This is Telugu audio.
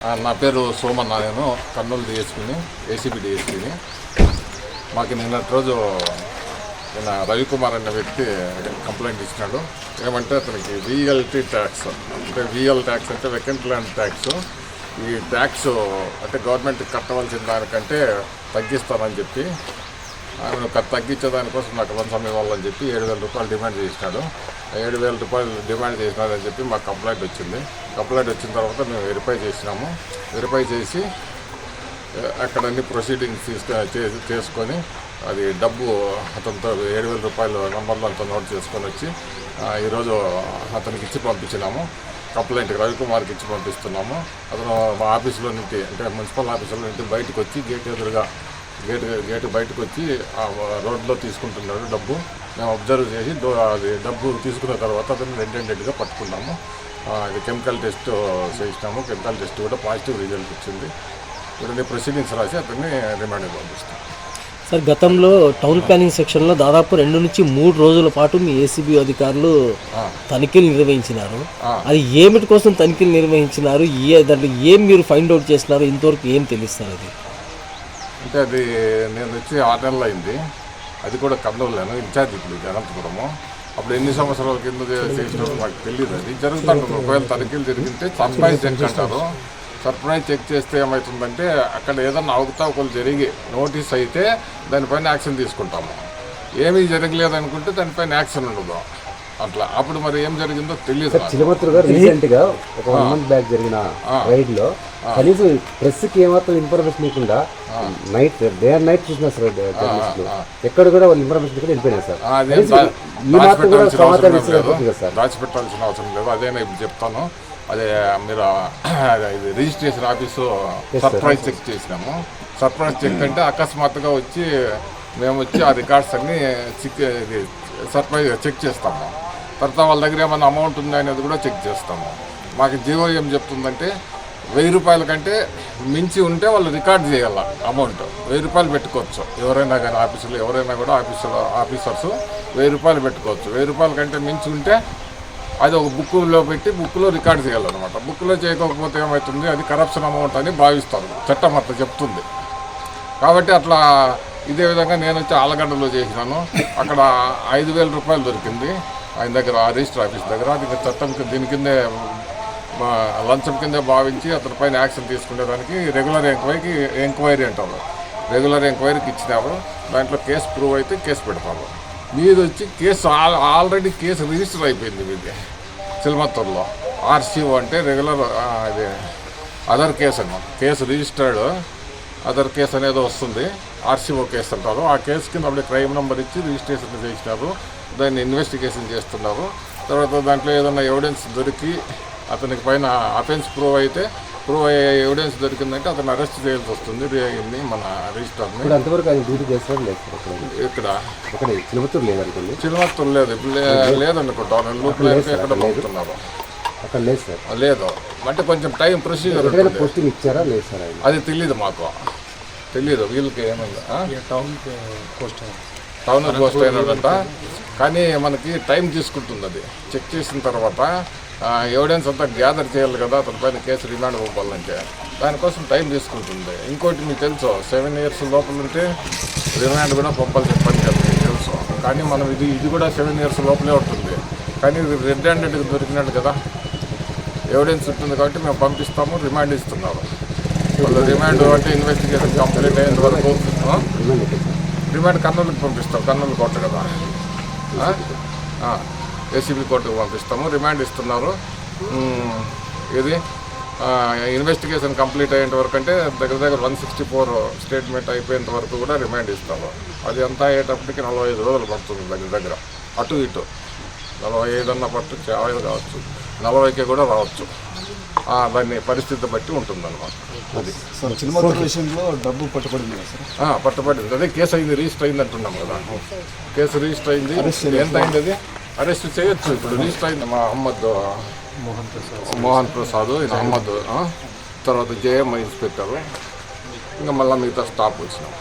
నా పేరు సోమన్న. నేను కర్నూలు డిఎస్పీని, ఏసీబీ డిఎస్పీని. మాకు నిన్నటి రోజు నిన్న రవికుమార్ అనే వ్యక్తి కంప్లైంట్ ఇచ్చినాడు. ఏమంటే అతనికి విఎల్టీ ట్యాక్స్ అంటే విఎల్ ట్యాక్స్ అంటే వెకెంట్ ల్యాండ్ ట్యాక్స్, ఈ ట్యాక్స్ అంటే గవర్నమెంట్ కట్టవలసిన దానికంటే తగ్గిస్తానని చెప్పి ఆయన తగ్గించే దానికోసం నాకు లంచం ఇవ్వాలని చెప్పి 7,000 రూపాయలు డిమాండ్ చేసినాడు. 7,000 రూపాయలు డిమాండ్ చేసినాడని చెప్పి మాకు కంప్లైంట్ వచ్చింది. కంప్లైంట్ వచ్చిన తర్వాత మేము వెరిఫై చేసినాము. వెరిఫై చేసి అక్కడ అన్ని ప్రొసీడింగ్స్ చేసుకొని అది డబ్బు అతనితో 7,000 రూపాయలు నంబర్లో అంతా నోట్ చేసుకొని వచ్చి ఈరోజు అతనికి ఇచ్చి పంపించినాము. కంప్లైంట్ రవికుమార్కి ఇచ్చి పంపిస్తున్నాము. అతను మా ఆఫీసులో నుంచి అంటే మున్సిపల్ ఆఫీసులో నుంచి బయటకు వచ్చి గేట్ ఎదురుగా గేటు బయటకు వచ్చి రోడ్లో తీసుకుంటున్నాడు డబ్బు. మేము అబ్జర్వ్ చేసి అది డబ్బు తీసుకున్న తర్వాత అతను రెడ్గా పట్టుకున్నాము. ఇది కెమికల్ టెస్ట్ చేసినాము. కెమికల్ టెస్ట్ కూడా పాజిటివ్ రిజల్ట్ వచ్చింది. ఇప్పుడు ప్రొసీడింగ్స్ రాసి అతన్ని రిమాండ్కి పంపిస్తాం. సార్, గతంలో టౌన్ ప్లానింగ్ సెక్షన్లో దాదాపు 2 నుంచి 3 రోజుల పాటు మీ ఏసీబీ అధికారులు తనిఖీలు నిర్వహించినారు. అది ఏమిటి కోసం తనిఖీలు నిర్వహించినారు? దాంట్లో ఏం మీరు ఫైండ్ అవుట్ చేసినారు? ఇంతవరకు ఏం తెలుస్తారు? అది అంటే అది నేను వచ్చి 6 నెలలు అయింది. అది కూడా కర్నూలులోను ఇన్ఛార్జ్ ఇప్పుడు అనంతపురము. అప్పుడు ఎన్ని సంవత్సరాల కింద చేసినప్పుడు మాకు తెలియదు. అది జరుగుతుంటుంది. ఒకవేళ తనిఖీలు జరిగితే సర్ప్రైజ్ చెక్ అంటారు. సర్ప్రైజ్ చెక్ చేస్తే ఏమవుతుందంటే అక్కడ ఏదన్నా అవకతవకలు జరిగి నోటీస్ అయితే దానిపైన యాక్షన్ తీసుకుంటాము. ఏమీ జరగలేదనుకుంటే దానిపైన యాక్షన్ ఉండదు. అట్లా అప్పుడు మరి ఏం జరిగిందో తెలియదు. చిలమత్తూరు గారు రీసెంట్ గా ఒక 1 month బ్యాక్ జరిగిన రైడ్ లో కనీసం ప్రెస్ కి ఏమాత్రం ఇన్ఫర్మేషన్ లేకుండా డే అండ్ నైట్ చూసినా సార్ జర్నలిస్టులు ఎక్కడ కూడా వాళ్ళు ఇన్ఫర్మేషన్ కూడా వెళ్ళిపోయినారు సార్. దాచిపెట్టాల్సిన అవసరం లేదు. అదే నేను ఇప్పుడు చెప్తాను. అదే మీరు ఇది రిజిస్ట్రేషన్ ఆఫీసు సర్ప్రైజ్ చెక్ చేసినాము. సర్ప్రైజ్ చెక్ అంటే అకస్మాత్తుగా వచ్చి మేము వచ్చి ఆ రికార్డ్స్ అన్ని సర్ప్రైజ్ చెక్ చేస్తాము. తర్వాత వాళ్ళ దగ్గర ఏమైనా అమౌంట్ ఉందా అనేది కూడా చెక్ చేస్తాము. మాకు జీవో ఏం చెప్తుందంటే 1,000 రూపాయల కంటే మించి ఉంటే వాళ్ళు రికార్డ్ చేయాల అమౌంట్. 1,000 రూపాయలు పెట్టుకోవచ్చు ఎవరైనా కానీ ఆఫీసులో ఎవరైనా కూడా ఆఫీసర్స్ 1,000 రూపాయలు పెట్టుకోవచ్చు. 1,000 రూపాయల కంటే మించి ఉంటే అది ఒక బుక్లో పెట్టి బుక్లో రికార్డ్ చేయాలన్నమాట. బుక్లో చేయకపోతే ఏమవుతుంది, అది కరప్షన్ అమౌంట్ అని భావిస్తారు. చట్టం అట్లా చెప్తుంది. కాబట్టి అట్లా ఇదే విధంగా నేను వచ్చి ఆలగడ్డలో చేసినాను. అక్కడ 5,000 రూపాయలు దొరికింది ఆయన దగ్గర, రిజిస్టర్ ఆఫీస్ దగ్గర. అది చట్టం దీని కిందే లంచం కిందే భావించి అతని పైన యాక్షన్ తీసుకునేదానికి రెగ్యులర్ ఎంక్వైరీ అంటారు. రెగ్యులర్ ఎంక్వైరీకి ఇచ్చినారు. దాంట్లో కేసు ప్రూవ్ అయితే కేసు పెడతారు. మీది వచ్చి కేసు ఆల్రెడీ కేసు రిజిస్టర్ అయిపోయింది మీది చిలమత్తూరులో. ఆర్సీఓ అంటే రెగ్యులర్ ఇది అదర్ కేసు అన్నమాట. కేసు రిజిస్టర్డ్ అదర్ కేసు అనేది వస్తుంది. ఆర్సీఓ కేసు అంటారు. ఆ కేసు కింద అప్పుడే క్రైమ్ నెంబర్ ఇచ్చి రిజిస్ట్రేషన్ చేసినారు. దాన్ని ఇన్వెస్టిగేషన్ చేస్తున్నారు. తర్వాత దాంట్లో ఏదైనా ఎవిడెన్స్ దొరికి అతనికి పైన అఫెన్స్ ప్రూవ్ అయితే ప్రూవ్ అయ్యే ఎవిడెన్స్ దొరికిందంటే అతను అరెస్ట్ చేయాల్సి వస్తుంది మన రిజిస్టర్ని. ఇక్కడ చిలమత్తూరు లేదనుకోండి. చిలమత్తూరు లేదు, ఇప్పుడు లేదనుకుంటా. లోపల ఎక్కడ పంపుతున్నారు అక్కడ లేదు సార్. లేదు అంటే కొంచెం టైం ప్రొసీజర్ ఇచ్చారా లేదు సార్? అది తెలియదు, మాకు తెలియదు. వీళ్ళకి ఏమన్నా టౌన్ పోస్ట్ అయినదంట. కానీ మనకి టైం తీసుకుంటుంది. అది చెక్ చేసిన తర్వాత ఎవిడెన్స్ అంతా గ్యాదర్ చేయాలి కదా. అతని పైన కేసు రిమాండ్ పంపాలంటే దానికోసం టైం తీసుకుంటుంది. ఇంకోటి మీకు తెలుసు, 7 years లోపల ఉంటే రిమాండ్ కూడా పంపాల్సిన పని కదా, మీకు తెలుసు. కానీ మనం ఇది కూడా 7 years లోపలే ఉంటుంది. కానీ రెడ్ హ్యాండెడ్గా దొరికినట్టు కదా, ఎవిడెన్స్ ఉంటుంది కాబట్టి మేము పంపిస్తాము. రిమాండ్ ఇస్తున్నారు వాళ్ళు. రిమాండ్ అంటే ఇన్వెస్టిగేషన్ కంప్లీట్ అయ్యేంత వరకు రిమాండ్ కర్నూలుకి పంపిస్తాం. కర్నూలు కోర్టు కదా, ఏసీబీ కోర్టుకు పంపిస్తాము. రిమాండ్ ఇస్తున్నారు. ఇది ఇన్వెస్టిగేషన్ కంప్లీట్ అయ్యేంత వరకు అంటే దగ్గర 164 స్టేట్మెంట్ అయిపోయేంత వరకు కూడా రిమాండ్ ఇస్తాము. అది అంతా అయ్యేటప్పటికి 45 రోజులు పడుతుంది. దగ్గర అటు ఇటు 45 అన్న పట్టు 50 కావచ్చు, 40కి కూడా రావచ్చు. దాన్ని పరిస్థితి బట్టి ఉంటుందన్నమాట. అది చిలమత్తూరు విషయంలో డబ్బు పట్టుబడింది సార్? పట్టుబడింది. అదే కేసు అయింది, రిజిస్టర్ అయింది అంటున్నాం కదా. కేసు రిజిస్టర్ అయింది. ఎంత అయింది? అది అరెస్ట్ చేయొచ్చు. ఇప్పుడు రిజిస్టర్ అయింది. మా మోహన్ ప్రసాద్, అహ్మద్, తర్వాత జేఎం ఇన్స్పెక్టరు, ఇంకా మళ్ళీ మిగతా స్టాఫ్ వచ్చినాం.